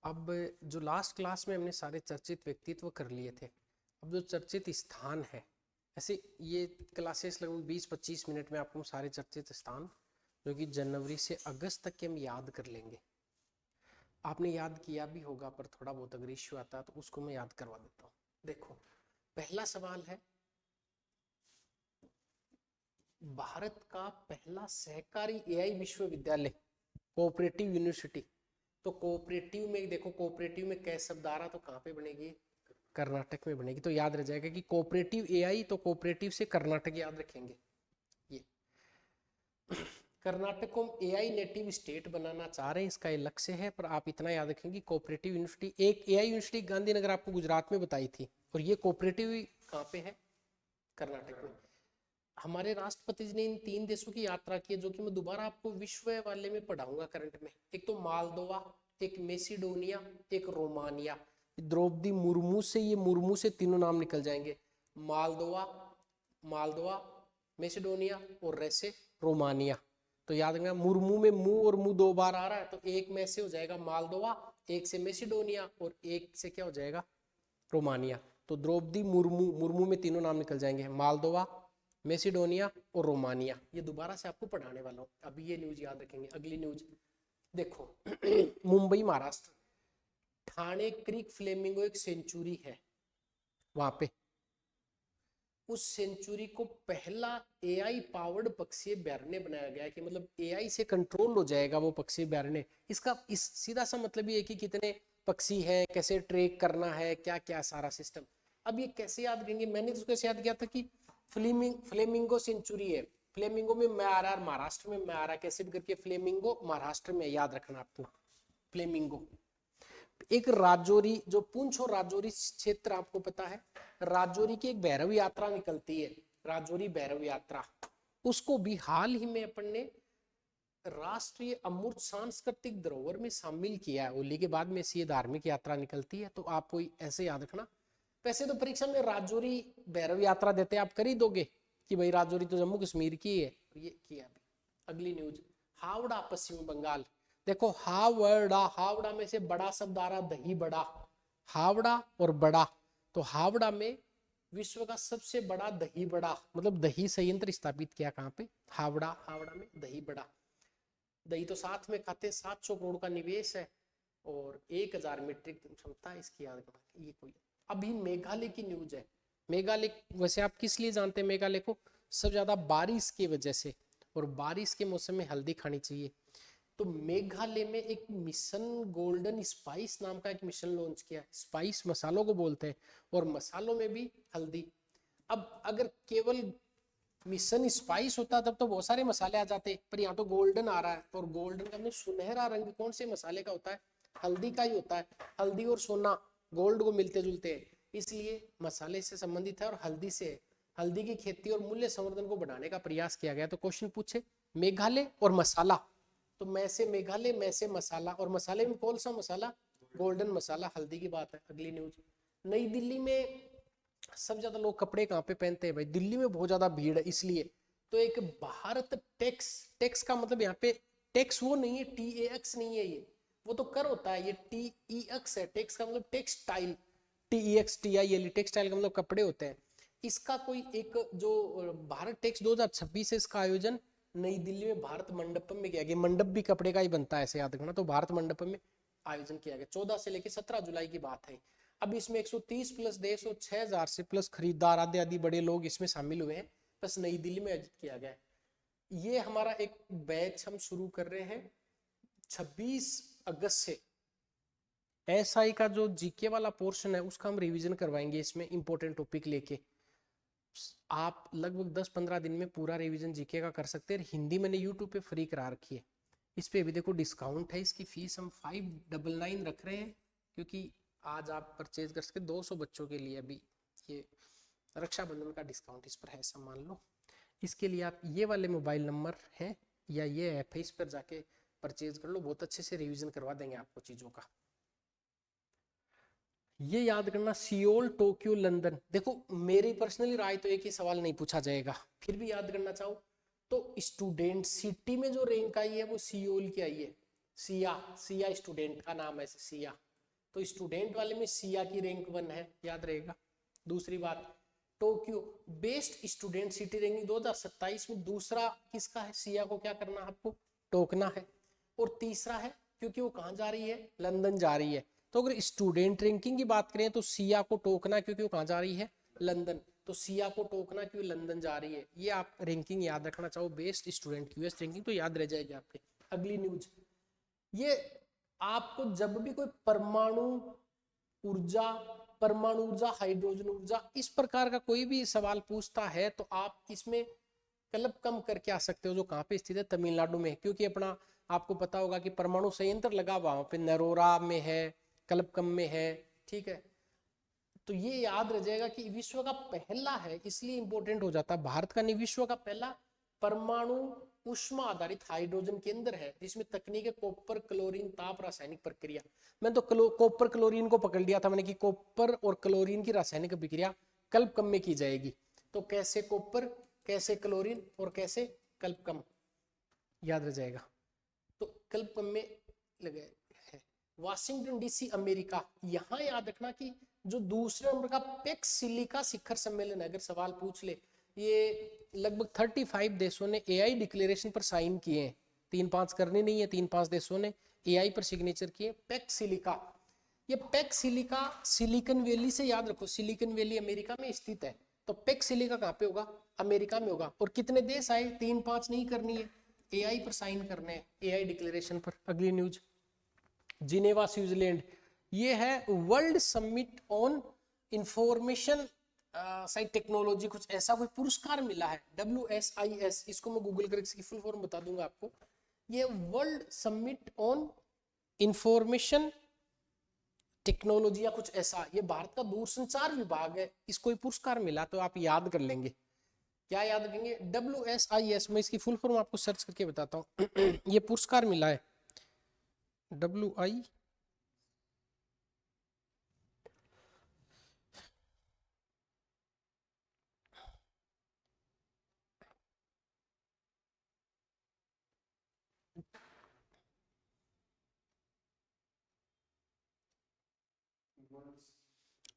अब जो last class में हमने सारे चर्चित व्यक्तित्व कर लिए थे, अब जो चर्चित स्थान है, ऐसे ये क्लासेस लगभग 20-25 मिनट में आपको सारे चर्चित स्थान जो कि जनवरी से अगस्त तक के हम याद कर लेंगे। आपने याद किया भी होगा, पर थोड़ा बहुत अगर इश्यू आता है तो उसको मैं याद करवा देता हूँ। देखो, पहला सवाल है, भारत का पहला सहकारी एआई विश्वविद्यालय, कोऑपरेटिव यूनिवर्सिटी। तो कोऑपरेटिव में देखो, कोऑपरेटिव में कै शब्द आ रहा तो कहाँ पे बनेगी? कर्नाटक में बनेगी। तो याद रह जाएगा कि कोऑपरेटिव एआई, तो कोऑपरेटिव से कर्नाटक याद रखेंगे। ये कर्नाटक को एआई नेटिव स्टेट बनाना चाह रहे हैं, इसका ये लक्ष्य है। पर आप इतना याद रखेंगे, कोऑपरेटिव यूनिवर्सिटी, एक एआई यूनिवर्सिटी गांधीनगर आपको गुजरात में बताई थी, और ये कोऑपरेटिव कहाँ पे है? कर्नाटक में। हमारे राष्ट्रपति जी ने इन 3 देशों की यात्रा की है, जो कि मैं दोबारा आपको विश्व वाले में पढ़ाऊंगा करंट में। एक तो मालदोवा, एक मेसिडोनिया, एक रोमानिया। द्रौपदी मुर्मू से, ये मुर्मू से तीनों नाम निकल जाएंगे। मालदोवा, मालदोवा, मेसिडोनिया और रेसे रोमानिया। तो याद रखना, मुर्मू में मुंह और मुंह 2 बार आ रहा है, तो एक में से हो जाएगा मालदोवा, एक से मेसिडोनिया और एक से क्या हो जाएगा? रोमानिया। तो द्रौपदी मुर्मू, मुर्मू में तीनों नाम निकल जाएंगे, मालदोवा, मेसिडोनिया और रोमानिया। ये दोबारा से आपको पढ़ाने वाला हूँ, अभी ये न्यूज याद रखेंगे। अगली न्यूज देखो, मुंबई महाराष्ट्र, ठाणे क्रीक फ्लेमिंगो एक सेंचुरी है वहां पे। उस सेंचुरी को पहला एआई पावर्ड पक्षी अभ्यारण्य बनाया गया है, कि मतलब एआई से कंट्रोल हो जाएगा वो पक्षी अभ्यारण्य। इसका इस सीधा सा मतलब ये है कि कितने पक्षी हैं, कैसे ट्रैक करना है, क्या क्या सारा सिस्टम। अब ये कैसे याद करेंगे? मैंने तो कैसे याद किया था कि फ्लेमिंगो सेंचुरी है, फ्लेमिंगो में मैं आ रहा है, महाराष्ट्र में मैं आ रहा, कैसे भी करके फ्लेमिंगो महाराष्ट्र में, याद रखना आपको फ्लेमिंगो। एक राजौरी, जो पुंछ और राजौरी क्षेत्र आपको पता है, राजौरी की एक भैरव यात्रा निकलती है, राजौरी भैरव यात्रा। उसको भी हाल ही में अपन ने राष्ट्रीय अमूर्त सांस्कृतिक धरोहर में शामिल किया है। होली के बाद में से ये धार्मिक यात्रा निकलती है, तो आपको ऐसे याद रखना। वैसे तो परीक्षा में राजौरी भैरव यात्रा देते आप कर ही दोगे कि भाई राजौरी तो जम्मू कश्मीर की है, ये किया भी। अगली न्यूज, हावड़ा पश्चिम बंगाल। देखो, हावड़ा, हावड़ा में से बड़ा शब्द आ रहा, दही बड़ा, हावड़ा और बड़ा। तो हावड़ा में विश्व का सबसे बड़ा दही बड़ा, मतलब दही संयंत्र स्थापित किया कहाँ पे? हावड़ा, हावड़ा में दही बड़ा। दही तो साथ में खाते, 700 करोड़ का निवेश है और 1000 मीट्रिक टन क्षमता है इसकी, याद करना। ये कोई अभी मेघालय की न्यूज है। मेघालय वैसे आप किस लिए जानते हैं मेघालय को? सबसे ज्यादा बारिश की वजह से, और बारिश के मौसम में हल्दी खानी चाहिए। तो मेघालय में एक मिशन गोल्डन स्पाइस नाम का एक मिशन लॉन्च किया। स्पाइस मसालों को बोलते हैं, और मसालों में भी हल्दी। अब अगर केवल मिशन स्पाइस होता तब तो बहुत सारे मसाले आ जाते, पर यहाँ तो गोल्डन आ रहा है, और गोल्डन का मतलब सुनहरा रंग कौन से मसाले का होता है? हल्दी का ही होता है। हल्दी और सोना गोल्ड को मिलते जुलते हैं, इसलिए मसाले से संबंधित है और हल्दी से है। हल्दी की खेती और मूल्य संवर्धन को बढ़ाने का प्रयास किया गया। तो क्वेश्चन पूछे, मेघालय और मसाला, तो मैं से मेघालय, मैं से मसाला, और मसाले में कौन सा मसाला? गोल्डन मसाला, हल्दी की बात है। अगली न्यूज, नई दिल्ली में सब ज्यादा लोग कपड़े कहाँ पे पहनते हैं भाई? दिल्ली में बहुत ज्यादा भीड़ है, इसलिए। तो एक भारत टैक्स, टैक्स का मतलब यहाँ पे टैक्स वो नहीं है, TAX नहीं है ये, वो तो कर होता है, ये TEX है। टैक्स का मतलब टेक्सटाइल, TEXTIL, टेक्सटाइल का मतलब कपड़े होते हैं। इसका कोई एक जो भारत टैक्स 2026 है, इसका आयोजन नई दिल्ली में भारत मंडपम में किया गया। मंडप भी कपड़े का ही बनता है, ऐसे याद रखना। तो भारत मंडपम में आयोजन किया गया, 14 से लेकर 17 जुलाई की बात है। अब इसमें 130 प्लस देश और 6000 से प्लस खरीदार आदि आदि बड़े लोग इसमें शामिल हुए हैं, बस नई दिल्ली में आयोजित किया गया है। ये हमारा एक बैच हम शुरू कर रहे हैं 26 अगस्त से। SI का जो जीके वाला पोर्शन है उसका हम रिवीजन करवाएंगे, इसमें इंपॉर्टेंट टॉपिक लेके। आप लगभग 10-15 दिन में पूरा रिवीजन जीके का कर सकते हैं। हिंदी मैंने यूट्यूब पे फ्री करा रखी है, इस पे भी देखो डिस्काउंट है। इसकी फीस हम 599 रख रहे हैं, क्योंकि आज आप परचेज कर सकते 200 बच्चों के लिए। अभी ये रक्षाबंधन का डिस्काउंट इस पर है, ऐसा मान लो। इसके लिए आप ये वाले मोबाइल नंबर है या ये ऐप है, इस पर जाके परचेज कर लो, बहुत अच्छे से रिवीजन करवा देंगे आपको चीज़ों का। ये याद करना, सियोल, टोक्यो, लंदन। देखो, मेरी पर्सनली राय तो एक ही सवाल नहीं पूछा जाएगा, फिर भी याद करना चाहो तो स्टूडेंट सिटी में जो रैंक आई है वो सियोल की आई है। सिया, सिया स्टूडेंट का नाम है, सिया। तो स्टूडेंट वाले में सिया की रैंक 1 है, याद रहेगा। दूसरी बात, Tokyo best student city ranking 2027 में दूसरा किसका है, सिया को क्या करना है आपको, टोकना है। और तीसरा है क्योंकि वो कहाँ जा रही है, लंदन जा रही है। तो अगर स्टूडेंट रैंकिंग की बात करें तो सिया को टोकना क्योंकि वो कहाँ जा रही है, लंदन। तो सिया को टोकना क्योंकि लंदन जा रही है। ये आप रैंकिंग याद रखना चाहो, बेस्ट स्टूडेंट क्यूएस रैंकिंग, तो याद रह जाएगी आपके। अगली न्यूज, ये आपको जब भी कोई परमाणु ऊर्जा, हाइड्रोजन ऊर्जा, इस प्रकार का कोई भी सवाल पूछता है तो आप इसमें कलब कम करके आ सकते हो, जो कहाँ पे स्थित है, तमिलनाडु में। क्योंकि अपना आपको पता होगा कि परमाणु संयंत्र लगा वहां पे नरोरा में है, कलपकम में है, ठीक है। तो ये याद रह जाएगा कि विश्व का पहला है, इसलिए इंपॉर्टेंट हो जाता है। भारत का नहीं, विश्व का पहला परमाणु ऊष्मा आधारित हाइड्रोजन केंद्र है, जिसमें तकनीक है कॉपर क्लोरीन ताप रासायनिक प्रक्रिया। मैंने तो कॉपर क्लोरीन को पकड़ लिया था मैंने कि कॉपर और क्लोरीन की रासायनिक अभिक्रिया कल्पकम में की जाएगी। तो कैसे कॉपर, कैसे क्लोरीन और कैसे कल्पकम, याद रह जाएगा। तो कल्पकम में लगे है। वाशिंगटन डीसी अमेरिका, यहां याद रखना कि जो दूसरे नंबर का पेक्स सिलिका शिखर सम्मेलन है, अगर सवाल पूछ ले, ये लगभग 35 देशों ने एआई डिक्लेरेशन पर साइन किए हैं। 3-5 करने नहीं है, 3-5 देशों ने एआई पर सिग्नेचर किए। पेक्स सिलिका, ये पेक्स सिलिका सिलिकन वैली से याद रखो, सिलिकन वैली अमेरिका में स्थित है। तो पेक्स सिलिका कहाँ पे होगा, अमेरिका में होगा। और कितने देश आए, 3-5 नहीं करनी है, एआई पर साइन करने हैं, एआई डिक्लेरेशन पर। अगली न्यूज, जिनेवा स्विट्जरलैंड, ये है world summit on information site technology, कुछ ऐसा कोई पुरस्कार मिला है, WSIS। इसको मैं गूगल करके इसकी फुल फॉर्म बता दूंगा आपको। ये world summit on information technology या कुछ ऐसा, ये भारत का दूरसंचार विभाग है, इसको पुरस्कार मिला। तो आप याद कर लेंगे, क्या याद रखेंगे, WSIS। मैं इसकी फुल फॉर्म आपको सर्च करके बताता हूँ। ये पुरस्कार मिला है WI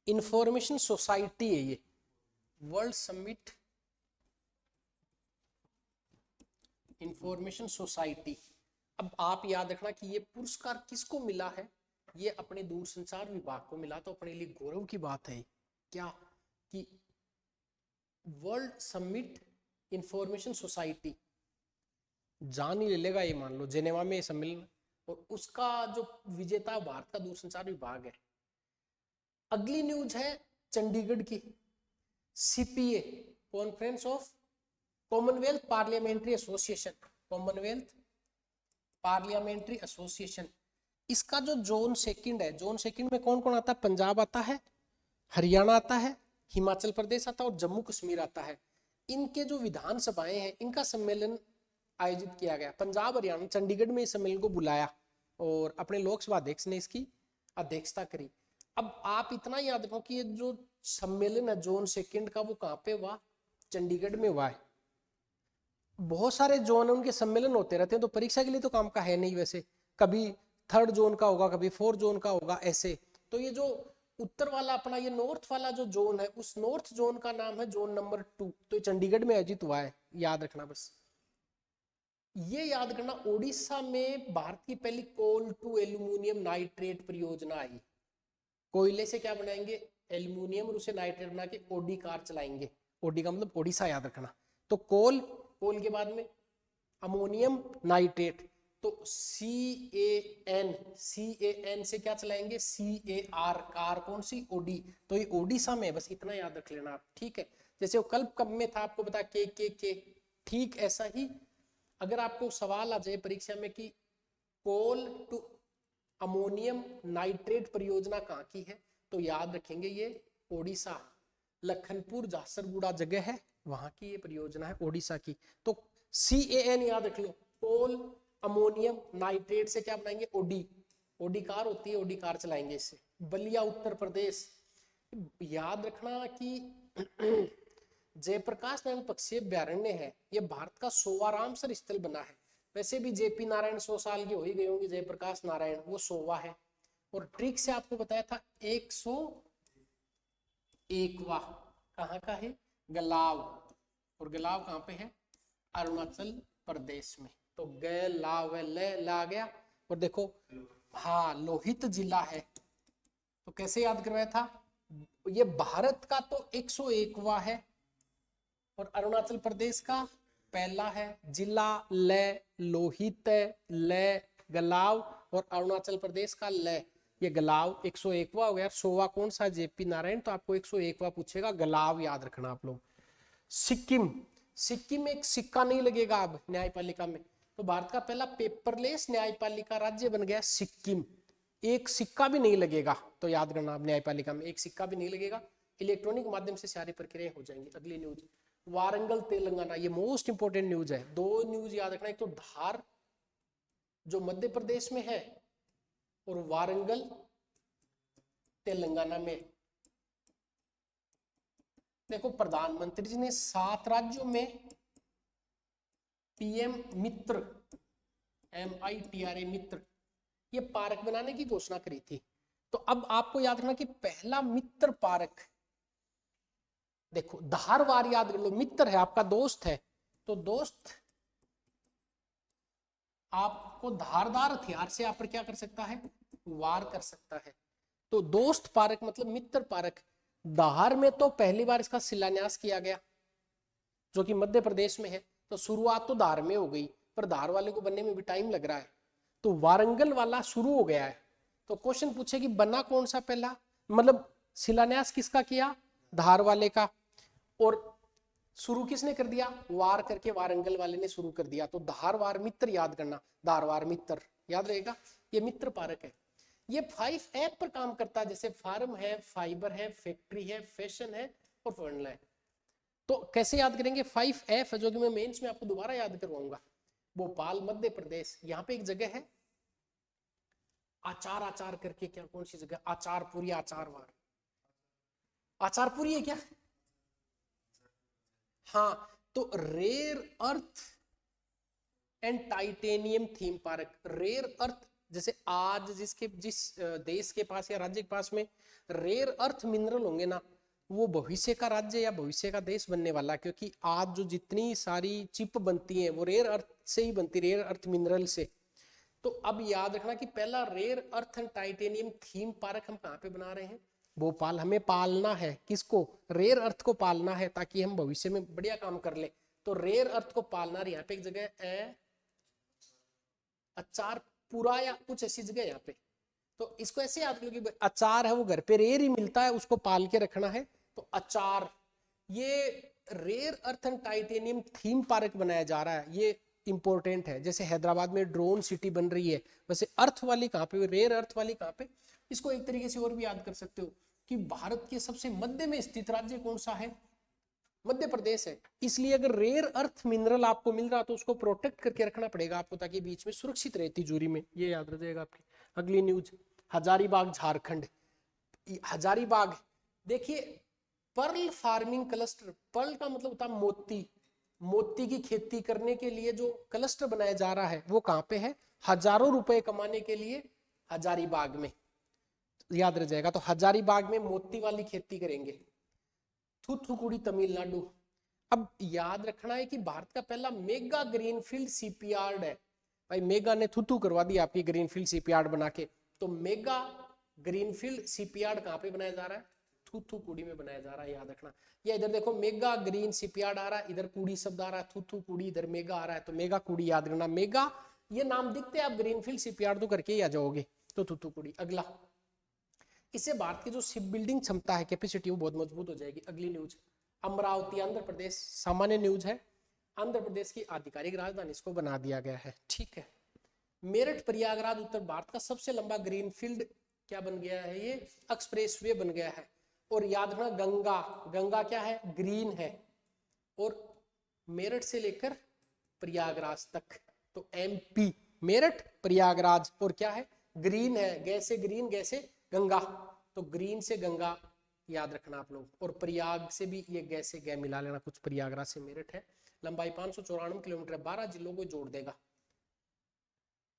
इंफॉर्मेशन सोसाइटी है, ये वर्ल्ड समिट इंफॉर्मेशन सोसाइटी। अब आप याद रखना कि ये पुरस्कार किसको मिला है, ये अपने दूरसंचार विभाग को मिला। तो अपने लिए गौरव की बात है क्या, कि वर्ल्ड समिट इंफॉर्मेशन सोसाइटी जान ही ले लेगा ये, मान लो जेनेवा में सम्मेलन, और उसका जो विजेता भारत का दूरसंचार विभाग है। अगली न्यूज है चंडीगढ़ की, CPA conference of Commonwealth parliamentary association, Commonwealth parliamentary association. इसका जो जोन सेकंड है, जोन सेकंड में कौन कौन आता है, पंजाब आता है, हरियाणा आता है, हिमाचल प्रदेश आता है और जम्मू कश्मीर आता है। इनके जो विधानसभाएं हैं, इनका सम्मेलन आयोजित किया गया। पंजाब हरियाणा चंडीगढ़ में इस सम्मेलन को बुलाया और अपने लोकसभा अध्यक्ष ने इसकी अध्यक्षता करी। अब आप इतना याद रखो कि ये जो सम्मेलन है जोन सेकंड का, वो कहाँ पे हुआ, चंडीगढ़ में हुआ है। बहुत सारे जोन है, उनके सम्मेलन होते रहते हैं, तो परीक्षा के लिए तो काम का है नहीं वैसे। कभी 3rd जोन का होगा, कभी 4th जोन का होगा, ऐसे। तो ये जो उत्तर वाला अपना ये नॉर्थ वाला जो जोन है, उस नॉर्थ जोन का नाम है जोन नंबर 2। तो चंडीगढ़ में आयोजित हुआ है, याद रखना बस। ये याद करना, ओडिशा में भारत की पहली कोल टू एल्यूमिनियम नाइट्रेट परियोजना आई। कोयले से क्या बनाएंगे, एल्यूमिनियम, और उसे नाइट्रेट बना के ओडी कार चलाएंगे। ओडी का मतलब ओडिशा, याद रखना। तो कोल के बाद में अमोनियम नाइट्रेट, तो CAN से क्या चलाएंगे, CAR, कार कौन सी, ओडी। तो ये ओडिशा में, बस इतना याद रख लेना आप, ठीक है। जैसे वो कल्प कब में था आपको बता के, ठीक ऐसा ही अगर आपको सवाल आ जाए परीक्षा में कि कोल टू अमोनियम नाइट्रेट परियोजना कहाँ की है, तो याद रखेंगे ये ओडिशा, लखनपुर झारसुगुड़ा जगह है, वहां की ये परियोजना है, ओडिशा की। तो CAN याद रख लो, कोल अमोनियम नाइट्रेट से क्या बनाएंगे, ओडी कार होती है, ओडी कार चलाएंगे इससे। बलिया उत्तर प्रदेश, याद रखना कि जयप्रकाश नारायण पक्षी अभ्यारण्य है, ये भारत का 100वां रामसर स्थल बना है। वैसे भी JP नारायण 100 साल के हो ही गए होंगे, जयप्रकाश नारायण वो 100वां है। और ट्रिक से आपको बताया था 101वां कहाँ का है, गलाव, और गलाव कहाँ पे है, अरुणाचल प्रदेश में। तो गलाव ला गया। और देखो हाँ लोहित जिला है, तो कैसे याद करवाया था, ये भारत का तो 101वां है और अरुणाचल प्रदेश का पहला है। जिला ले, लोहित ले, गलाव, और अरुणाचल प्रदेश का ले, ये गलाव 101वां हो गया। 100वां कौन सा, जेपी नारायण, तो आपको 101वां पूछेगा, गलाव याद रखना आप लोग। सिक्किम, सिक्किम में एक सिक्का नहीं लगेगा अब न्यायपालिका में, तो भारत का पहला पेपरलेस न्यायपालिका राज्य बन गया सिक्किम। एक सिक्का भी नहीं लगेगा, तो याद करना आप, न्यायपालिका में एक सिक्का भी नहीं लगेगा, इलेक्ट्रॉनिक माध्यम से सारी प्रक्रियाएं हो जाएंगी। अगली न्यूज, वारंगल तेलंगाना, ये मोस्ट इंपोर्टेंट न्यूज है। दो न्यूज याद रखना, एक तो धार जो मध्य प्रदेश में है और वारंगल तेलंगाना में। देखो प्रधानमंत्री जी ने 7 राज्यों में पीएम मित्र, MITRA मित्र, ये पार्क बनाने की घोषणा करी थी। तो अब आपको याद रखना कि पहला मित्र पार्क, देखो धारवार याद कर लो, मित्र है आपका, दोस्त है, तो दोस्त आपको धारदार हथियार से आप पर क्या कर सकता है, वार कर सकता है। तो दोस्त पार्क मतलब मित्र पार्क। धार में तो पहली बार इसका शिलान्यास किया गया, जो कि मध्य प्रदेश में है। तो शुरुआत तो धार में हो गई, पर धार वाले को बनने में भी टाइम लग रहा है। तो वारंगल वाला शुरू हो गया है। तो क्वेश्चन पूछे कि बना कौन सा पहला, मतलब शिलान्यास किसका किया, धार वाले का, और शुरू किसने कर दिया, वार करके वारंगल वाले ने शुरू कर दिया। तो धारवार मित्र याद करना, धारवार मित्र याद रहेगा, ये मित्र पार्क है। ये 5F पर काम करता है, जैसे फार्म है, फाइबर है, फैक्ट्री है, फैशन है और फर्नल है। तो कैसे याद करेंगे, 5F जो कि मैं मेंस में आपको दोबारा याद करवाऊंगा। भोपाल मध्य प्रदेश, यहाँ पे एक जगह है आचार, आचार करके, क्या कौन सी जगह, आचारपुरी, आचारवार, आचारपुरी है क्या, हाँ। तो rare earth and titanium theme park, rare earth, जैसे आज जिस देश के पास या राज्य के पास में रेयर अर्थ मिनरल होंगे ना, वो भविष्य का राज्य या भविष्य का देश बनने वाला, क्योंकि आज जो जितनी सारी चिप बनती हैं वो रेयर अर्थ से ही बनती, रेयर अर्थ मिनरल से। तो अब याद रखना कि पहला rare earth and titanium theme park हम कहाँ पे बना रहे हैं, भोपाल। हमें पालना है किसको, रेयर अर्थ को पालना है, ताकि हम भविष्य में बढ़िया काम कर ले। तो रेयर अर्थ को पालना, यहाँ पे एक जगह है अचार पूरा या कुछ ऐसी जगह यहाँ पे। तो इसको ऐसे याद करो कि अचार है वो घर पे रेयर ही मिलता है, उसको पाल के रखना है। तो अचार, ये rare earth and titanium theme park बनाया जा रहा है, ये इंपॉर्टेंट है। जैसे हैदराबाद में ड्रोन सिटी बन रही है, वैसे अर्थ वाली कहाँ पे, रेयर अर्थ वाली कहाँ पे। इसको एक तरीके से और भी याद कर सकते हो कि भारत के सबसे मध्य में स्थित राज्य कौन सा है, मध्य प्रदेश है। इसलिए अगर रेयर अर्थ मिनरल आपको मिल रहा तो उसको प्रोटेक्ट करके रखना पड़ेगा आपको, ताकि बीच में सुरक्षित रहे तिजोरी में, ये याद रह जाएगा आपकी। अगली न्यूज, हजारीबाग झारखंड। हजारीबाग देखिए, पर्ल फार्मिंग क्लस्टर, पर्ल का मतलब होता है मोती, मोती की खेती करने के लिए जो क्लस्टर बनाया जा रहा है वो कहाँ पे है, हजारों रुपए कमाने के लिए हजारीबाग में, याद रह जाएगा। तो हजारीबाग में मोती वाली खेती करेंगे। थूथुकुड़ी तमिलनाडु। अब याद रखना है कि भारत का पहला मेगा ग्रीनफील्ड सीपीयार्ड है। भाई मेगा ने थूथू करवा दी आपकी ग्रीनफील्ड सीपीयार्ड बना के। तो मेगा ग्रीनफील्ड सीपीयार्ड कहाँ पे बनाया जा रहा है, थूथुकुड़ी में बनाया जा रहा है, याद रखना। या इधर देखो मेगा ग्रीन सीपीयार्ड आ रहा है, इधर कुड़ी शब्द आ रहा है, थूथुकुड़ी, इधर मेगा आ रहा है, तो मेगा कुड़ी याद रखना। मेगा ये नाम दिखते हैं, आप ग्रीनफील्ड सीपीयार्ड तो करके ही आ जाओगे। तो थूथुकुड़ी। अगला, इससे भारत की जो शिप बिल्डिंग क्षमता है, कैपेसिटी, वो बहुत मजबूत हो जाएगी। अगली न्यूज, अमरावती आंध्र प्रदेश, सामान्य न्यूज है। आंध्र प्रदेश की आधिकारिक राजधानी इसको बना दिया गया है, ठीक है। मेरठ प्रयागराज उत्तर भारत का सबसे लंबा ग्रीनफील्ड क्या बन गया है, ये एक्सप्रेसवे बन गया है। और याद रखना गंगा, गंगा क्या है, ग्रीन है। और मेरठ से लेकर प्रयागराज तक, तो MP, मेरठ प्रयागराज, और क्या है, ग्रीन है, गैसे ग्रीन, गैसे गंगा, तो ग्रीन से गंगा याद रखना आप लोग। और प्रयाग से भी ये गैसे गै मिला लेना कुछ, प्रयागराज से मेरठ है। लंबाई 594 किलोमीटर, 12 जिलों को जोड़ देगा।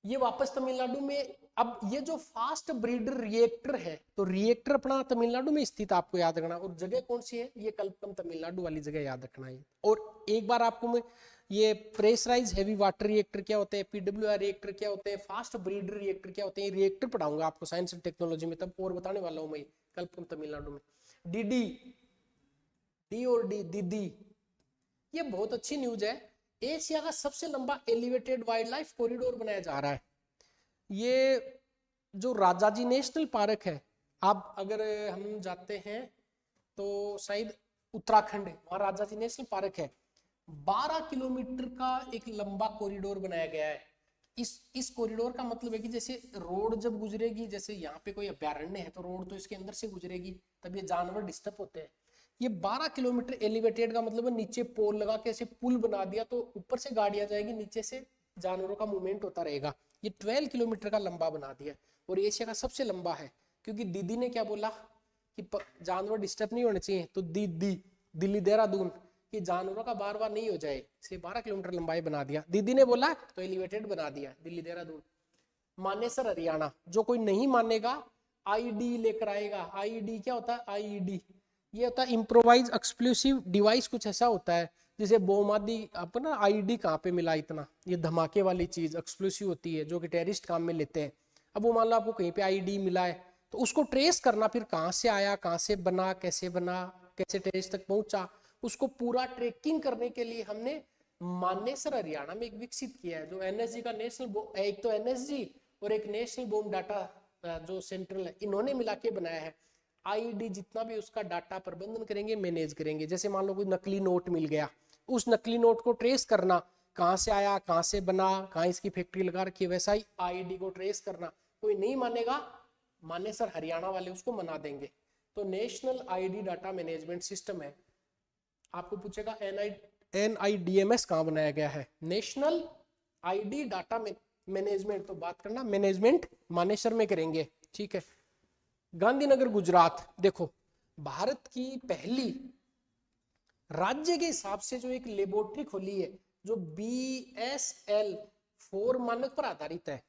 ये वापस तमिलनाडु में। अब ये जो फास्ट ब्रीडर रिएक्टर है, तो रिएक्टर अपना तमिलनाडु में स्थित, आपको याद रखना। और जगह कौन सी है, ये कल्पकम तमिलनाडु वाली जगह याद रखना है। और एक बार आपको मैं ये प्रेशराइज हैवी वाटर रिएक्टर क्या होते हैं, पीडब्ल्यूआर रिएक्टर क्या होते हैं, फास्ट ब्रीडर रिएक्टर क्या होते हैं, रिएक्टर पढ़ाऊंगा आपको साइंस एंड टेक्नोलॉजी में, तब और बताने वाला हूं मैं कल्पकम तमिलनाडु में। डीडी, डी और डी, दीदी, ये बहुत अच्छी न्यूज है। एशिया का सबसे लंबा एलिवेटेड वाइल्ड लाइफ कॉरिडोर बनाया जा रहा है। ये जो राजाजी नेशनल पार्क है, आप अगर हम जाते हैं तो शायद उत्तराखंड है, वहां राजाजी नेशनल पार्क है। 12 किलोमीटर का एक लंबा कॉरिडोर बनाया गया है। इस कॉरिडोर का मतलब है कि जैसे रोड जब गुजरेगी, जैसे यहाँ पे कोई अभ्यारण्य है तो रोड तो इसके अंदर से गुजरेगी, तब ये जानवर डिस्टर्ब होते हैं। ये 12 किलोमीटर एलिवेटेड का मतलब है नीचे पोल लगा के ऐसे पुल बना दिया, तो ऊपर से गाड़ियां जाएगी, नीचे से जानवरों का मूवमेंट होता रहेगा। ये 12 किलोमीटर का लंबा बना दिया और एशिया का सबसे लंबा है। क्योंकि दीदी ने क्या बोला कि जानवर डिस्टर्ब नहीं होने चाहिए, तो दिल्ली देहरादून कि जानवरों का बार बार नहीं हो जाए, इसे 12 किलोमीटर लंबाई बना दिया। दीदी ने बोला तो एलिवेटेड बना दिया दिल्ली देहरादून। मानेसर हरियाणा, जो कोई नहीं मानेगा आईडी लेकर आएगा। आईडी क्या होता है, आईडी ये होता है इम्प्रोवाइज एक्सप्लोसिव डिवाइस, कुछ ऐसा होता है जिसे बोमादी। अपना आईडी कहाँ पे मिला इतना, ये धमाके वाली चीज एक्सप्लोसिव होती है जो कि टेररिस्ट काम में लेते हैं। अब वो मान लो आपको कहीं पे आईडी मिला है, तो उसको ट्रेस करना, फिर कहाँ से आया, कहाँ से बना, कैसे टेररिस्ट तक पहुंचा, उसको पूरा ट्रैकिंग करने के लिए हमने मानेसर हरियाणा में एक विकसित किया है, जो एनएसजी का नेशनल, एक तो एनएसजी और एक नेशनल बॉम्ब डाटा जो सेंट्रल है, इन्होंने मिला के बनाया है। आईडी जितना भी उसका डाटा प्रबंधन करेंगे, मैनेज करेंगे। जैसे मान लो कोई नकली नोट मिल गया, उस नकली नोट को ट्रेस करना, कहाँ से आया, कहाँ से बना, कहाँ इसकी फैक्ट्री लगा रखी है, वैसा ही आईडी को ट्रेस करना। कोई नहीं मानेगा, मानेसर हरियाणा वाले उसको मना देंगे। तो national ID data management system है। आपको पूछेगा NIDMS कहाँ बनाया गया है, नेशनल आईडी डाटा मैनेजमेंट। तो बात करना मैनेजमेंट मानेसर में करेंगे, ठीक है। गांधीनगर गुजरात, देखो भारत की पहली राज्य के हिसाब से जो एक लेबोरेटरी खोली है, जो BSL-4 मानक पर आधारित है।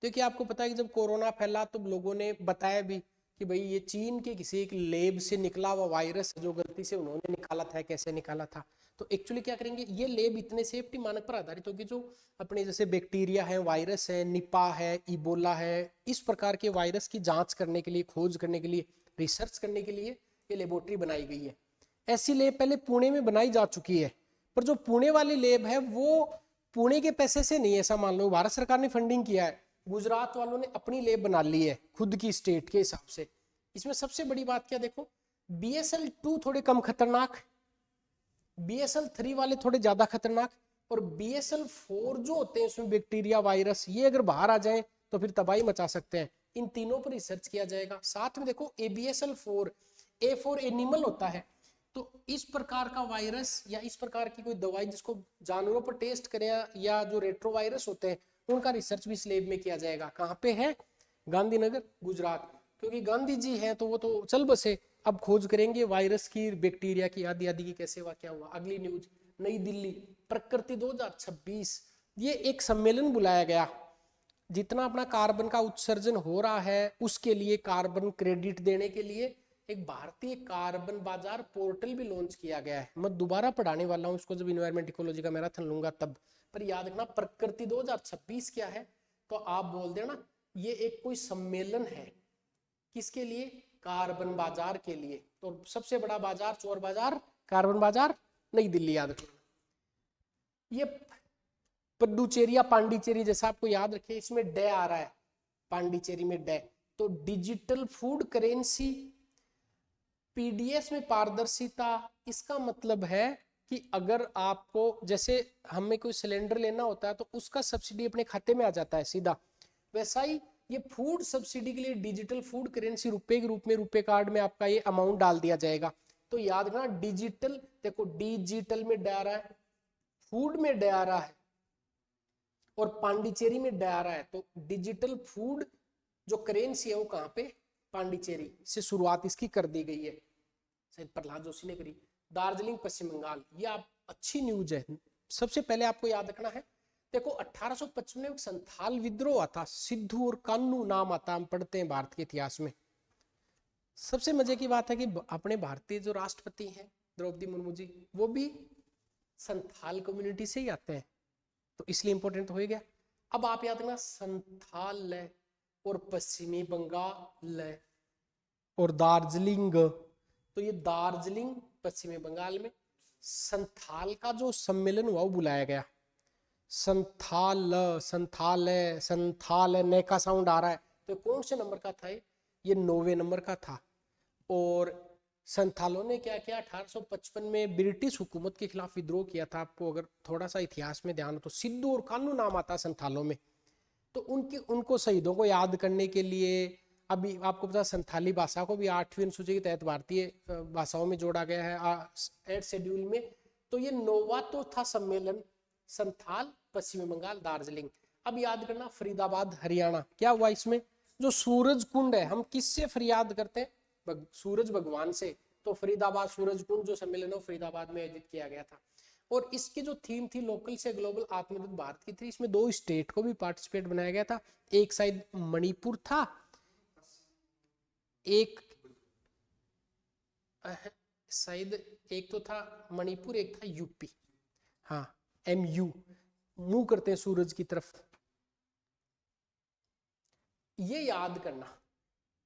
देखिए आपको पता है कि जब कोरोना फैला तो लोगों ने बताया भी कि भाई ये चीन के किसी एक लैब से निकला हुआ वायरस, जो गलती से उन्होंने निकाला था, कैसे निकाला था। तो एक्चुअली क्या करेंगे, ये लैब इतने सेफ्टी मानक पर आधारित होगी, जो अपने जैसे बैक्टीरिया है, वायरस है, निपा है, इबोला है, इस प्रकार के वायरस की जांच करने के लिए, खोज करने के लिए, रिसर्च करने के लिए ये लेबोरेटरी बनाई गई है। ऐसी लैब पहले पुणे में बनाई जा चुकी है, पर जो पुणे वाली लैब है वो पुणे के पैसे से नहीं, ऐसा मान लो भारत सरकार ने फंडिंग किया है, गुजरात वालों ने अपनी लैब बना ली है खुद की स्टेट के हिसाब से। इसमें सबसे बड़ी बात क्या, देखो BSL-2 थोड़े कम खतरनाक, BSL-3 वाले थोड़े ज्यादा खतरनाक, और BSL-4 जो होते हैं उसमें बैक्टीरिया, वायरस, ये अगर बाहर आ जाए तो फिर तबाही मचा सकते हैं। इन तीनों पर रिसर्च किया जाएगा। साथ में देखो ABSL-4, A4 एनिमल होता है, तो इस प्रकार का वायरस या इस प्रकार की कोई दवाई जिसको जानवरों पर टेस्ट करें, या जो रेट्रोवायरस होते हैं उनका रिसर्च भी इस लैब में किया जाएगा। कहाँ पे है, गांधीनगर गुजरात। क्योंकि गांधी जी हैं तो वो तो चल बसे, अब खोज करेंगे वायरस की, बैक्टीरिया की, आदि आदि की, कैसे हुआ, क्या हुआ। अगली न्यूज, नई दिल्ली प्रकृति 2026, ये एक सम्मेलन बुलाया गया। जितना अपना कार्बन का उत्सर्जन हो रहा है उसके लिए कार्बन क्रेडिट देने के लिए एक भारतीय कार्बन बाजार पोर्टल भी लॉन्च किया गया है। मैं दोबारा पढ़ाने वाला हूँ इसको जब इन्वायरमेंट इकोलॉजी का मैराथन लूंगा तब। पर याद रखना प्रकृति 2026 क्या है, तो आप बोल देना ये एक कोई सम्मेलन है, किसके लिए, कार्बन बाजार के लिए। तो सबसे बड़ा बाजार, चोर बाजार, कार्बन बाजार, नई दिल्ली, याद रखना। ये पुडुचेरी या पांडिचेरी, जैसा आपको याद रखिए इसमें डे आ रहा है, पांडिचेरी में डे। तो डिजिटल फूड करेंसी, PDS में पारदर्शिता, इसका मतलब है कि अगर आपको, जैसे हमें कोई सिलेंडर लेना होता है तो उसका सब्सिडी अपने खाते में आ जाता है सीधा, वैसा ही ये फूड सब्सिडी के लिए डिजिटल फूड करेंसी रुपए के रूप में, रुपए कार्ड में आपका ये अमाउंट डाल दिया जाएगा। तो याद रखना डिजिटल, देखो डिजिटल में डे आ रहा है, फूड में डे आ रहा है, और पांडिचेरी में डे आ रहा है। तो डिजिटल फूड जो करेंसी है वो कहाँ पे, पांडिचेरी से शुरुआत इसकी कर दी गई है, शायद प्रहलाद जोशी ने करी। दार्जिलिंग पश्चिम बंगाल, ये आप अच्छी न्यूज है। सबसे पहले आपको याद रखना है देखो 1855 में एक संथाल विद्रोह हुआ था, सिद्धू और कान्हू नाम आता, हम पढ़ते हैं भारत के इतिहास में। सबसे मजे की बात है कि अपने भारतीय जो राष्ट्रपति हैं द्रौपदी मुर्मू जी, वो भी संथाल कम्युनिटी से ही आते हैं, तो इसलिए इंपॉर्टेंट तो हो ही गया। अब आप याद रखना संथाल और पश्चिमी बंगाल और दार्जिलिंग, तो ये दार्जिलिंग पश्चिमी बंगाल में संथाल का जो सम्मेलन हुआ वो बुलाया गया। संथाल संथाल संथाल ने का साउंड आ रहा है, तो कौन से नंबर का था ये 9वें नंबर का था। और संथालों ने क्या किया, 1855 में ब्रिटिश हुकूमत के खिलाफ विद्रोह किया था। आपको अगर थोड़ा सा इतिहास में ध्यान हो तो सिद्धू और कान्हू नाम आता है संथालों में। तो उनको शहीदों को याद करने के लिए अभी आपको पता संथाली भाषा को भी 8वीं अनुसूची के तहत भारतीय भाषाओं में जोड़ा गया है 8 शेड्यूल में। तो ये 9वां तो था सम्मेलन संथाल पश्चिमी बंगाल दार्जिलिंग। अब याद करना फरीदाबाद हरियाणा, क्या हुआ इसमें, जो सूरज कुंड है, हम किससे फरियाद करते हैं, सूरज भगवान से। तो फरीदाबाद सूरज कुंड जो सम्मेलन है फरीदाबाद में आयोजित किया गया था। और इसकी जो थीम थी लोकल से ग्लोबल आत्मनिर्भर भारत की थी। इसमें 2 स्टेट को भी पार्टिसिपेट बनाया गया था, एक शायद मणिपुर था, एक शायद एक तो था मणिपुर, एक था यूपी। हाँ MU, मुंह करते हैं सूरज की तरफ। ये याद करना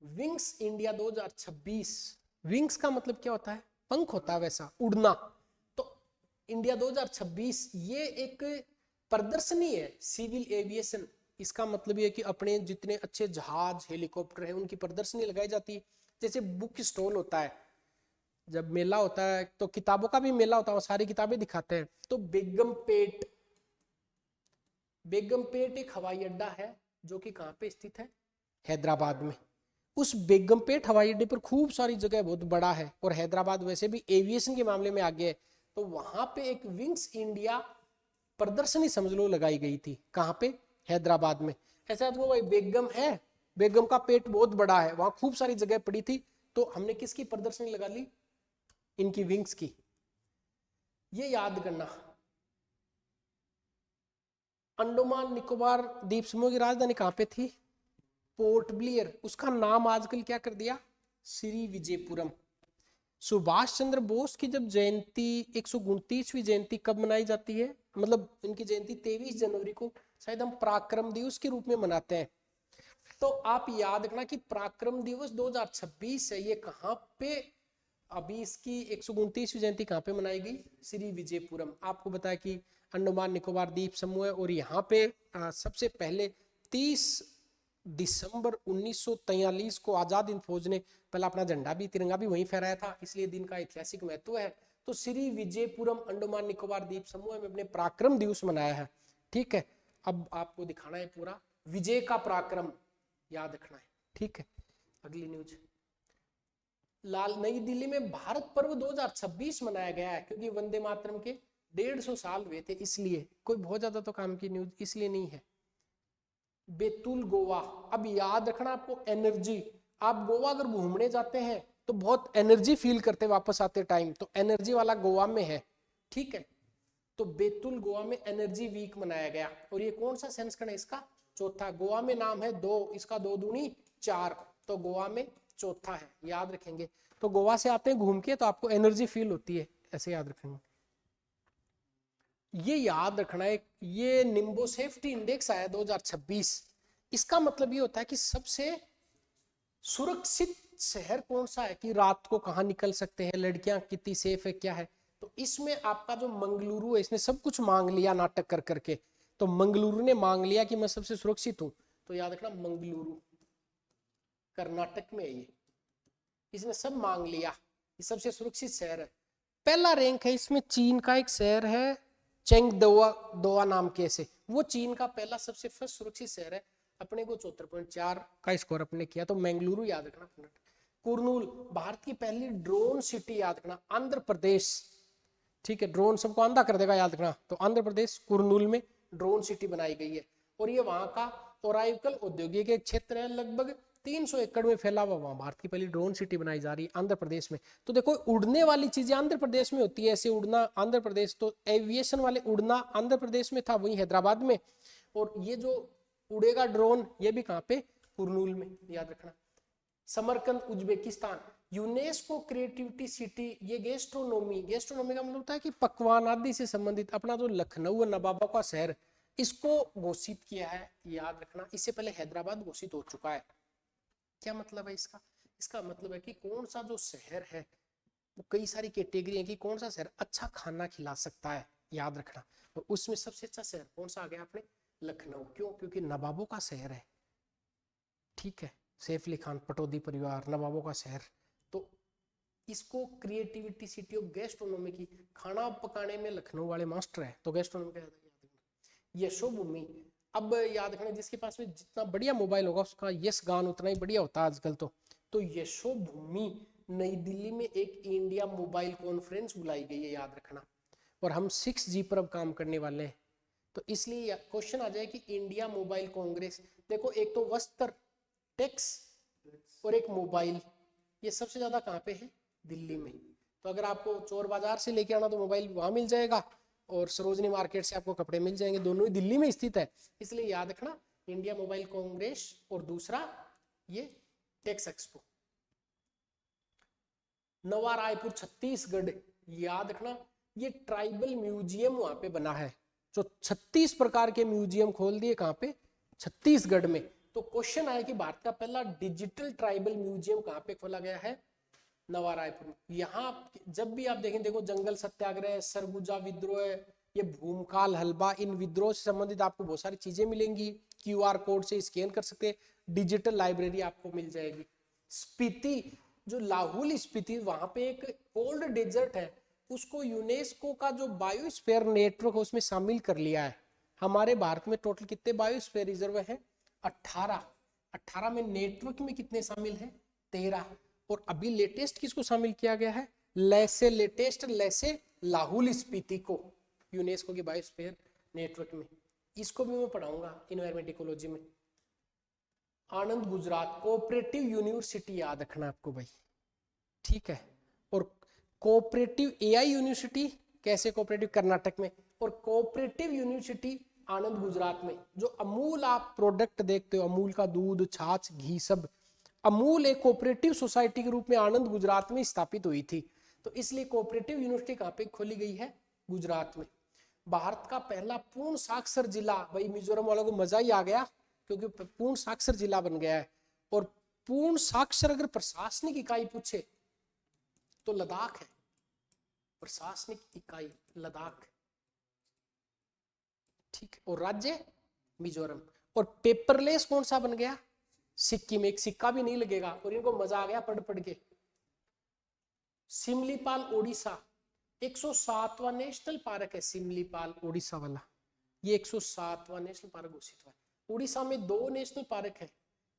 विंग्स इंडिया 2026, विंग्स का मतलब क्या होता है, पंख होता है वैसा, उड़ना। तो इंडिया 2026 ये एक प्रदर्शनी है सिविल एविएशन। इसका मतलब ये कि अपने जितने अच्छे जहाज हेलीकॉप्टर हैं उनकी प्रदर्शनी लगाई जाती है। जैसे बुक स्टॉल होता है, जब मेला होता है तो किताबों का भी मेला होता है, सारी किताबें दिखाते हैं। तो बेगमपेट एक हवाई अड्डा है जो कि कहाँ पे स्थित है, हैदराबाद में। उस बेगमपेट हवाई अड्डे पर खूब सारी जगह, बहुत बड़ा है, और हैदराबाद वैसे भी एविएशन के मामले में आगे है। तो वहां पे एक विंग्स इंडिया प्रदर्शनी समझ लो लगाई गई थी, कहाँ पे, हैदराबाद में। ऐसा तो भाई बेगम है, बेगम का पेट बहुत बड़ा है, वहां खूब सारी जगह पड़ी थी, तो हमने किसकी प्रदर्शनी लगा ली, इनकी विंग्स की। ये याद करना अंडमान निकोबार द्वीप समूह की राजधानी कहाँ पे थी, पोर्ट ब्लेयर। उसका नाम आजकल क्या कर दिया, श्री विजयपुरम। सुभाष चंद्र बोस की जब जयंती 129वीं जयंती कब मनाई जाती है, मतलब इनकी जयंती 23 जनवरी को शायद हम पराक्रम दिवस के रूप में मनाते हैं। तो आप याद रखना कि पराक्रम दिवस 2026 है, ये कहाँ पे, अभी इसकी 129वीं जयंती कहाँ पे मनाई गई, श्री विजयपुरम। आपको बताया कि अंडमान निकोबार द्वीप समूह है, और यहाँ पे सबसे पहले 30 दिसंबर 1943 को आजाद हिंद फौज ने पहला अपना झंडा भी, तिरंगा भी वहीं फहराया था, इसलिए दिन का ऐतिहासिक महत्व है। तो श्री विजयपुरम अंडमान निकोबार द्वीप समूह में अपने पराक्रम दिवस मनाया है। ठीक है, अब आपको दिखाना है पूरा विजय का पराक्रम, याद रखना है। ठीक है, अगली न्यूज, नई दिल्ली में भारत पर्व 2026 मनाया गया है, क्योंकि वंदे मातरम के 150 साल हुए थे, इसलिए कोई बहुत ज्यादा तो काम की न्यूज इसलिए नहीं है। बेतुल गोवा, अब याद रखना आपको एनर्जी, आप गोवा अगर घूमने जाते हैं तो बहुत एनर्जी फील करते वापस आते टाइम, तो एनर्जी वाला गोवा में है। ठीक है, तो बेतुल गोवा में एनर्जी वीक मनाया गया, और ये कौन सा संस्करण है इसका, चौथा। गोवा में नाम है 2, इसका 2 दूनी 4, तो गोवा में चौथा है, याद रखेंगे। तो गोवा से आते हैं घूम के तो आपको एनर्जी फील होती है, ऐसे याद रखेंगे। ये याद रखना है, ये निम्बो सेफ्टी इंडेक्स आया 2026, इसका मतलब ये होता है कि सबसे सुरक्षित शहर कौन सा है, कि रात को कहाँ निकल सकते हैं, लड़कियां कितनी सेफ है, क्या है। तो इसमें आपका जो मंगलुरु है, इसने सब कुछ मांग लिया नाटक कर करके, तो मंगलुरु ने मांग लिया कि मैं सबसे सुरक्षित हूं, तो याद रखना मंगलुरु कर्नाटक में है ये, इसने सब मांग लिया, ये सबसे सुरक्षित शहर है। पहला रैंक है इसमें चीन का एक शहर है चेंगदोआ नाम के, से वो चीन का पहला सबसे फर्स्ट सुरक्षित शहर है। अपने को 74.4 का स्कोर अपने किया, तो मंगलुरु याद रखना। कुरनूल भारत की पहली ड्रोन सिटी, याद रखना आंध्र प्रदेश। ठीक है, ड्रोन सबको अंधा कर देगा, याद रखना। तो आंध्र प्रदेश कुरनूल में ड्रोन सिटी बनाई गई है, और ये वहां का ओराइकल औद्योगिक क्षेत्र है, लगभग 300 एकड़ में फैला हुआ, वहां भारत की पहली ड्रोन सिटी बनाई जा रही है आंध्र प्रदेश में। तो देखो उड़ने वाली चीजें आंध्र प्रदेश में होती है, ऐसे उड़ना आंध्र प्रदेश, तो एविएशन वाले उड़ना आंध्र प्रदेश में था, वही हैदराबाद में। और ये जो उड़ेगा ड्रोन, ये भी कहाँ पे, कुरनूल में, याद रखना। Samarkand Uzbekistan, UNESCO creativity city, ये गैस्ट्रोनोमी, गैस्ट्रोनोमी का मतलब होता है कि पकवान आदि से संबंधित अपना जो लखनऊ है नवाबों का शहर, इसको घोषित किया है, याद रखना। इससे पहले हैदराबाद घोषित हो चुका है। क्या मतलब है इसका? इसका मतलब है कि कौन सा जो शहर है, वो कई सारी कैटेगरी है कि कौन सा शहर अच्छा खाना खिला सकता है, याद रखना। और उसमें सबसे अच्छा शहर कौन सा आ गया अपने, लखनऊ। क्यों? क्योंकि नवाबों का शहर है, ठीक है, सैफ अली खान पटौदी परिवार, नवाबों का शहर। तो इसको क्रिएटिविटी सिटी ऑफ गैस्ट्रोनोमी की, खाना पकाने में लखनऊ वाले मास्टर है, तो गैस्ट्रोनोमी का याद रखना। यशोभूमि, अब याद रखना, जिसके पास में जितना बढ़िया मोबाइल होगा उसका यश गान उतना ही बढ़िया होता है आजकल। तो यशोभूमि नई दिल्ली में एक इंडिया मोबाइल कॉन्फ्रेंस बुलाई गई है, याद रखना। और हम 6G पर अब काम करने वाले हैं, तो इसलिए क्वेश्चन आ जाए कि इंडिया मोबाइल कांग्रेस। देखो एक तो वस्त्र, टेक्स और एक मोबाइल, ये सबसे ज्यादा कहाँ पे है, दिल्ली में। तो अगर आपको चोर बाजार से लेके आना तो मोबाइल वहां मिल जाएगा, और सरोजनी मार्केट से आपको कपड़े मिल जाएंगे, दोनों ही दिल्ली में स्थित है। इसलिए याद रखना इंडिया मोबाइल कांग्रेस, और दूसरा ये टेक्स एक्सपो। नवा रायपुर छत्तीसगढ़, याद रखना, ये ट्राइबल म्यूजियम वहां पे बना है। जो 36 प्रकार के म्यूजियम खोल दिए कहाँ पे, छत्तीसगढ़ में। तो क्वेश्चन आया कि भारत का पहला डिजिटल ट्राइबल म्यूजियम कहाँ पे खोला गया है, नवा रायपुर में। यहाँ जब भी आप देखें, देखो जंगल सत्याग्रह, सरगुजा विद्रोह, ये भूमकाल हलबा, इन विद्रोह से संबंधित आपको बहुत सारी चीजें मिलेंगी। QR कोड से स्कैन कर सकते हैं, डिजिटल लाइब्रेरी आपको मिल जाएगी। स्पीति, जो लाहौल स्पीति, वहां पे एक कोल्ड डेजर्ट है, उसको यूनेस्को का जो बायोस्फीयर नेटवर्क है उसमें शामिल कर लिया है। हमारे भारत में टोटल कितने बायोस्फीयर रिजर्व हैं, 18 में नेटवर्क में कितने शामिल हैं, 13। और अभी लेटेस्ट किसको शामिल किया गया है, लेटेस्ट लाहौल स्पीति को यूनेस्को के बायोस्फीयर नेटवर्क में। इसको भी मैं पढ़ाऊंगा इन्वायरमेंट इकोलॉजी में। आनंद गुजरात कोऑपरेटिव यूनिवर्सिटी, याद रखना आपको भाई, ठीक है। और कोऑपरेटिव AI यूनिवर्सिटी, कैसे कोऑपरेटिव, कर्नाटक में। और कोऑपरेटिव यूनिवर्सिटी आनंद गुजरात में। जो अमूल आप प्रोडक्ट देखते हो, अमूल का दूध, छाछ, घी, सब, अमूल एक कोऑपरेटिव सोसाइटी के रूप में आनंद गुजरात में स्थापित हुई थी। तो इसलिए कोऑपरेटिव यूनिवर्सिटी कहाँ पे खोली गई है, गुजरात में। भारत का पहला पूर्ण साक्षर जिला, भाई मिजोरम वालों को मजा ही आ गया, क्योंकि पूर्ण साक्षर जिला बन गया है। और पूर्ण साक्षर अगर प्रशासनिक इकाई पूछे तो लद्दाख है, प्रशासनिक इकाई लद्दाख, ठीक है। और राज्य मिजोरम। और पेपरलेस कौन सा बन गया, सिक्किम, एक सिक्का भी नहीं लगेगा, और इनको मजा आ गया पढ़ पढ़ के। सिमलीपाल ओडिशा, 107वां नेशनल पार्क है सिमलीपाल ओडिशा वाला, ये 107वां नेशनल पार्क घोषित हुआ है। उड़ीसा में 2 नेशनल पार्क है,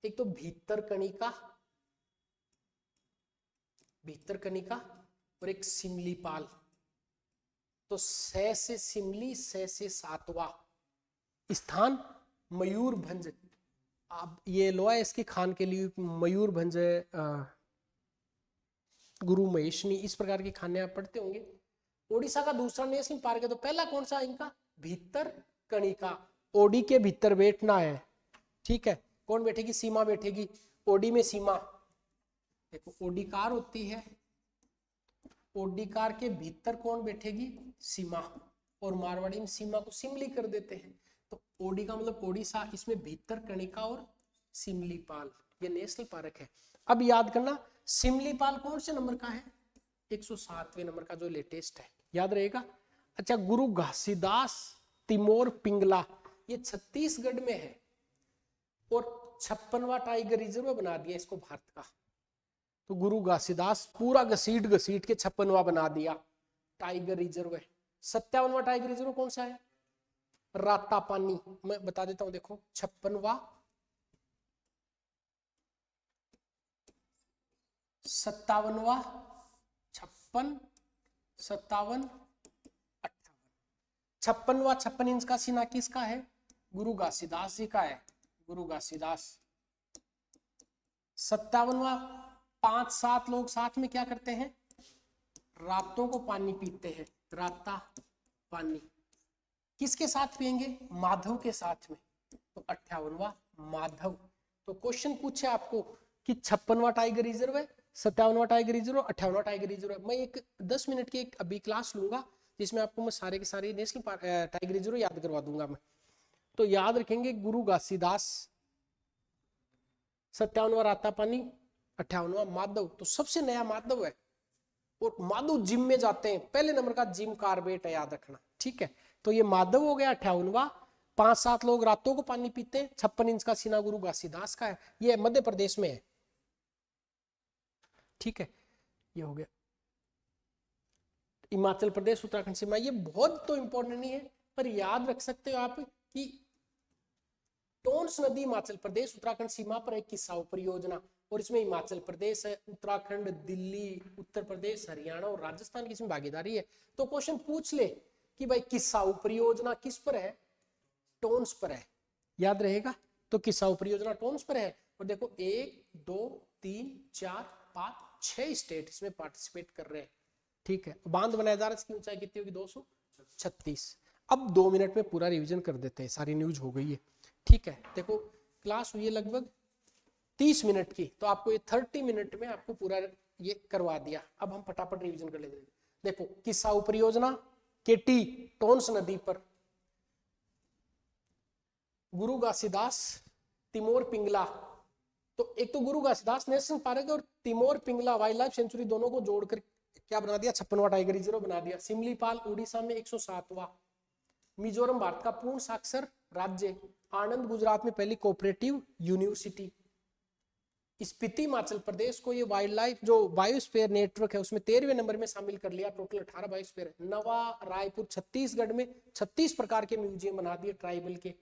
एक तो भीतरकनिका और एक सिमलीपाल। तो 6 से सिमली, 6 से 7वां स्थान मयूरभंज। आप ये लोआ इसकी खान के लिए मयूरभंज, गुरु महेशनी, इस प्रकार की खाने आप पढ़ते होंगे। ओडिशा का दूसरा नेशनल पार्क है, तो पहला कौन सा इनका, भीतरकनिका। ओडी के भीतर बैठना है, ठीक है। कौन बैठेगी, सीमा बैठेगी, ओडी में सीमा। देखो ओडीकार होती है, ओडीकार के भीतर कौन बैठेगी, सीमा। और मारवाड़ी में सीमा को सिमली कर देते हैं। तो ओडी का मतलब ओडिशा, इसमें भीतरकनिका और सिमलीपाल, ये नेशनल पार्क है। अब याद करना सिमलीपाल कौन से नंबर का है, 107वें नंबर का, जो लेटेस्ट है, याद रहेगा। अच्छा, गुरु घासीदास तिमोर पिंगला, ये छत्तीसगढ़ में है। और 56वां टाइगर रिजर्व बना दिया इसको भारत का। तो गुरु घासीदास पूरा घसीट के 56वां बना दिया, टाइगर रिजर्व है। 57वां टाइगर रिजर्व कौन सा है, रातापानी, मैं बता देता हूं, देखो 56वां, 57वां, 56, 57, 58वां 56 इंच का सीना किसका है, गुरु घासीदास जी का है, गुरु घासीदास। 57वां, 5-7 लोग साथ में क्या करते हैं, रातों को पानी पीते हैं, राता पानी किसके साथ पिएंगे, माधव के साथ में, तो 58वां माधव। तो क्वेश्चन पूछे आपको कि 56वां टाइगर रिजर्व है, 57वां टाइगर रिजर्व, 58वां टाइगर रिजर्व है। मैं एक 10 मिनट की एक अभी क्लास लूंगा जिसमें आपको मैं सारे के सारे नेशनल टाइगर रिजर्व याद करवा दूंगा मैं। तो याद रखेंगे गुरु घासीदास, 57वां राता पानी, 58वां माधव। तो सबसे नया माधव है, और माधव जिम में जाते हैं, पहले नंबर का जिम कार्बेट है, याद रखना, ठीक है। तो ये माधव हो गया 58वां। 5-7 लोग रातों को पानी पीते हैं, 56 इंच का सीना गुरु घासीदास का है, ये मध्य प्रदेश में है, ठीक है। ये हो गया हिमाचल प्रदेश उत्तराखंड सीमा। ये बहुत तो इंपॉर्टेंट नहीं है, पर याद रख सकते हो आप कि टोन्स नदी हिमाचल प्रदेश उत्तराखंड सीमा पर एक किस्साऊ परियोजना, और इसमें हिमाचल प्रदेश है, उत्तराखंड, दिल्ली, उत्तर प्रदेश, हरियाणा और राजस्थान की इसमें भागीदारी है। तो क्वेश्चन पूछ ले कि भाई किस्साऊ परियोजना किस पर है, टोन्स पर है, याद रहेगा। तो किस्साऊ परियोजना टोन्स पर है, और देखो 1 2 3 4 5 6 स्टेट इसमें पार्टिसिपेट कर रहे हैं, ठीक है। बांध बनाया जा रहा है, इसकी ऊंचाई कितनी होगी, 236। अब 2 मिनट में पूरा रिवीजन कर देते हैं, सारी न्यूज हो गई है, ठीक है। देखो क्लास हुई है लगभग 30 मिनट की, तो आपको ये 30 मिनट में आपको पूरा ये करवा दिया। अब हम फटाफट रिवीजन कर लेते हैं। देखो किस्साऊ परियोजना केटी टोन्स नदी पर, गुरु घासीदास, तिमोर पिंगला। तो एक तो गुरु घासीदास नेशनल पार्क और Tamor Pingla wildlife sanctuary दोनों को जोड़कर क्या बना दिया, 56वां टाइगर रिजर्व बना दिया। सिमलीपाल उड़ीसा में 107वां। मिजोरम भारत का पूर्ण साक्षर राज्य। आनंद गुजरात में पहली कोऑपरेटिव यूनिवर्सिटी। स्पीति हिमाचल प्रदेश को ये वाइल्ड लाइफ जो बायोस्फीयर नेटवर्क है उसमें 13वें नंबर में शामिल कर लिया, टोटल 18 बायोस्फीयर है। नवा रायपुर छत्तीसगढ़ में 36 प्रकार के म्यूजियम बना दिए ट्राइबल के।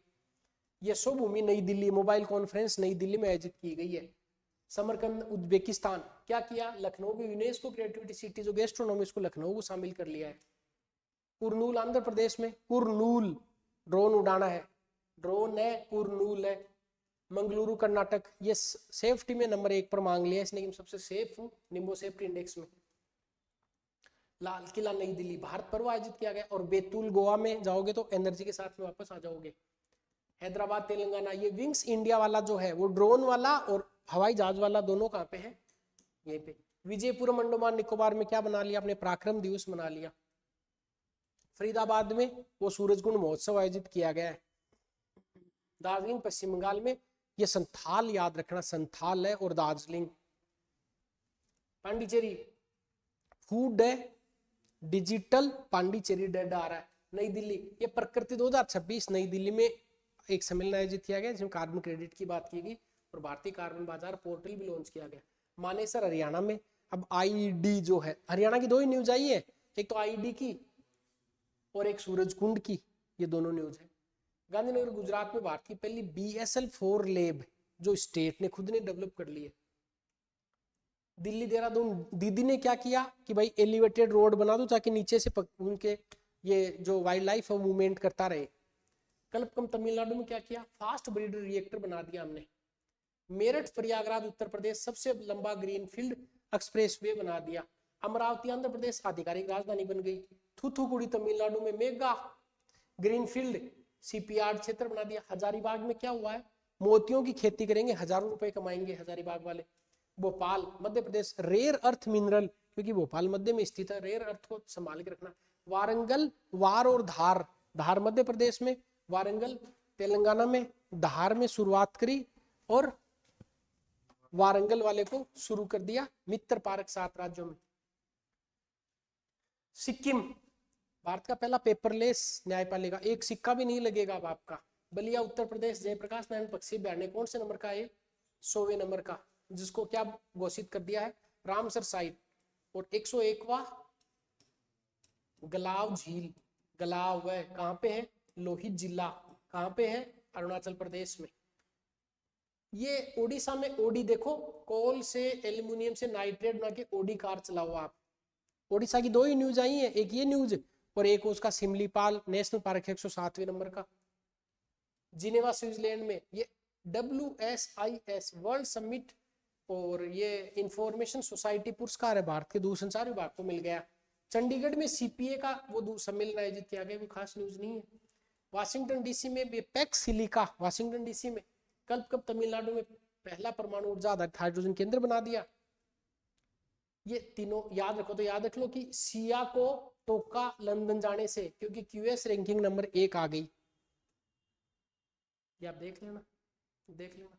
यशोभूमि नई दिल्ली, मोबाइल कॉन्फ्रेंस नई दिल्ली में आयोजित की गई है। समरकंद उज्बेकिस्तान क्या किया, लखनऊ की यूनेस्को क्रिएटिविटी सिटी जो गैस्ट्रोनॉमी उसको लखनऊ को शामिल कर लिया है। कुरनूल आंध्र प्रदेश में, कुरनूल ड्रोन उड़ाना है, ड्रोन है, कुरनूल है। मंगलुरु कर्नाटक, ये सेफ्टी में नंबर 1 पर मांग लिया इसने कि मैं सबसे सेफ हूँ निम्बो सेफ्टी इंडेक्स में। लाल किला नई दिल्ली भारत पर्व आयोजित किया गया। और बैतूल गोवा में जाओगे तो एनर्जी के साथ में वापस आ जाओगे। हैदराबाद तेलंगाना, ये विंग्स इंडिया वाला जो है वो ड्रोन वाला और हवाई जहाज वाला दोनों कहाँ पे है, यहीं पे। विजयपुरम अंडमान निकोबार में क्या बना लिया आपने, पराक्रम दिवस बना लिया। फरीदाबाद में वो सूरजकुंड महोत्सव आयोजित किया गया है। दार्जिलिंग पश्चिम बंगाल में, ये संथाल याद रखना, संथाल है, और दार्जिलिंग। पांडिचेरी फूड है, डिजिटल पांडिचेरी डेड आ रहा है। नई दिल्ली, ये प्रकृति 2026 नई दिल्ली में एक सम्मेलन आयोजित किया गया जिसमें कार्बन क्रेडिट की बात की गई, और भारतीय कार्बन बाजार पोर्टल भी लॉन्च किया गया। मानेसर हरियाणा में। अब आईडी जो है, हरियाणा की 2 ही न्यूज आई है, एक तो आईडी की और एक सूरजकुंड की, ये दोनों न्यूज है। गांधीनगर गुजरात में भारत की पहली BSL-4 लैब जो स्टेट ने खुद ने डेवलप कर ली है। दिल्ली देहरादून, दीदी ने क्या किया कि भाई एलिवेटेड रोड बना दो ताकि नीचे से उनके ये जो वाइल्ड लाइफ है मूवमेंट करता रहे। कल्पकम तमिलनाडु में क्या किया, फास्ट ब्रीडर रिएक्टर बना दिया हमने। मेरठ प्रयागराज उत्तर प्रदेश सबसे लंबा ग्रीनफील्ड एक्सप्रेसवे बना दिया। अमरावती आंध्र प्रदेश आधिकारिक राजधानी बन गई। थूथुकुड़ी तमिलनाडु में मेगा ग्रीनफील्ड CPR क्षेत्र बना दिया। हजारीबाग में क्या हुआ है, मोतियों की खेती करेंगे, हजारों रुपए कमाएंगे हजारीबाग वाले। Bhopal Madhya Pradesh, rare earth mineral, क्योंकि भोपाल मध्य में स्थित है, रेयर अर्थ को संभाल के रखना। वारंगल, वार और धार, धार मध्य प्रदेश में, वारंगल तेलंगाना में। धार में शुरुआत करी और वारंगल वाले को शुरू कर दिया। मित्र पार्क 7 राज्यों में। सिक्किम, भारत का पहला पेपरलेस न्यायपालिका, एक सिक्का भी नहीं लगेगा अब आपका। बलिया उत्तर प्रदेश, जयप्रकाश नारायण पक्षी बयान कौन से नंबर का है, 100वें नंबर का, जिसको क्या घोषित कर दिया है, रामसर साइट। और 101वां गलाव झील, गलाव है कहाँ पे है, लोहित जिला, कहाँ पे है, अरुणाचल प्रदेश में। ये ओडिशा में, ओडी देखो, कोल से एल्यूमिनियम से नाइट्रेट बना के ओडी कार चलाओ आप। ओडिशा की 2 ही न्यूज आई है, एक ये न्यूज और एक उसका सिमलीपाल नेशनल पार्क 107वें नंबर का। जिनेवा स्विट्जरलैंड में ये WSIS वर्ल्ड समिट और ये इंफॉर्मेशन सोसाइटी पुरस्कार है भारत के दूरसंचार विभाग को मिल गया। चंडीगढ़ में सीपीए का वो सम्मेलन आयोजित किया गया, वो खास न्यूज नहीं है। वाशिंगटन डीसी में पेक्स सिलिका, वाशिंगटन डीसी में कब तमिलनाडु में पहला परमाणु ऊर्जा आधारित हाइड्रोजन केंद्र बना दिया। ये तीनों याद रखो, तो याद रख लो कि सिया को टोका लंदन जाने से, क्योंकि क्यूएस रैंकिंग नंबर 1 आ गई, ये आप देख लेना, देख लेना।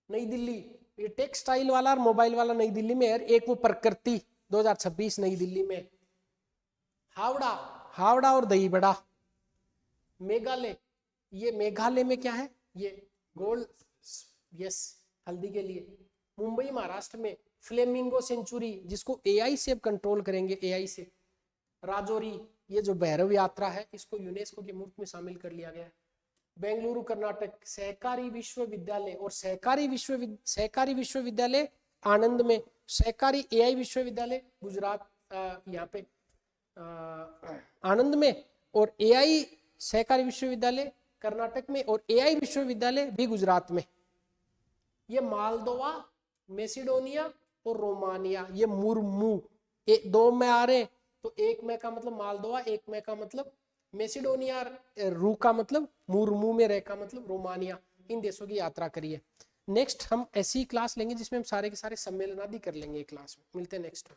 नई दिल्ली, ये टेक्सटाइल वाला और मोबाइल वाला नई दिल्ली में है, एक वो प्रकृति 2026 नई दिल्ली में। हावड़ा और दही बड़ा। मेघालय, ये मेघालय में क्या है, ये गोल्ड, यस, हल्दी के लिए। मुंबई महाराष्ट्र में फ्लेमिंगो सेंचुरी, जिसको एआई से अब कंट्रोल करेंगे, एआई से। राजौरी, ये जो भैरव यात्रा है, इसको यूनेस्को के मूर्त में शामिल कर लिया गया है। बेंगलुरु कर्नाटक सहकारी विश्वविद्यालय और सहकारी विश्वविद्यालय आनंद में, सहकारी एआई विश्वविद्यालय गुजरात, यहाँ पे आनंद में, और एआई सहकारी विश्वविद्यालय कर्नाटक में, और एआई विश्वविद्यालय भी गुजरात में। ये मालदोवा, मेसिडोनिया और रोमानिया, ये मुर्मू, दो में आ रहे, तो एक में का मतलब मालदोवा, एक में का मतलब मेसिडोनिया, रू का मतलब मुर्मू में, रह का मतलब रोमानिया। इन देशों की यात्रा करिए। नेक्स्ट हम ऐसी क्लास लेंगे जिसमें हम सारे के सारे सम्मेलन आदि कर लेंगे क्लास में। मिलते हैं नेक्स्ट।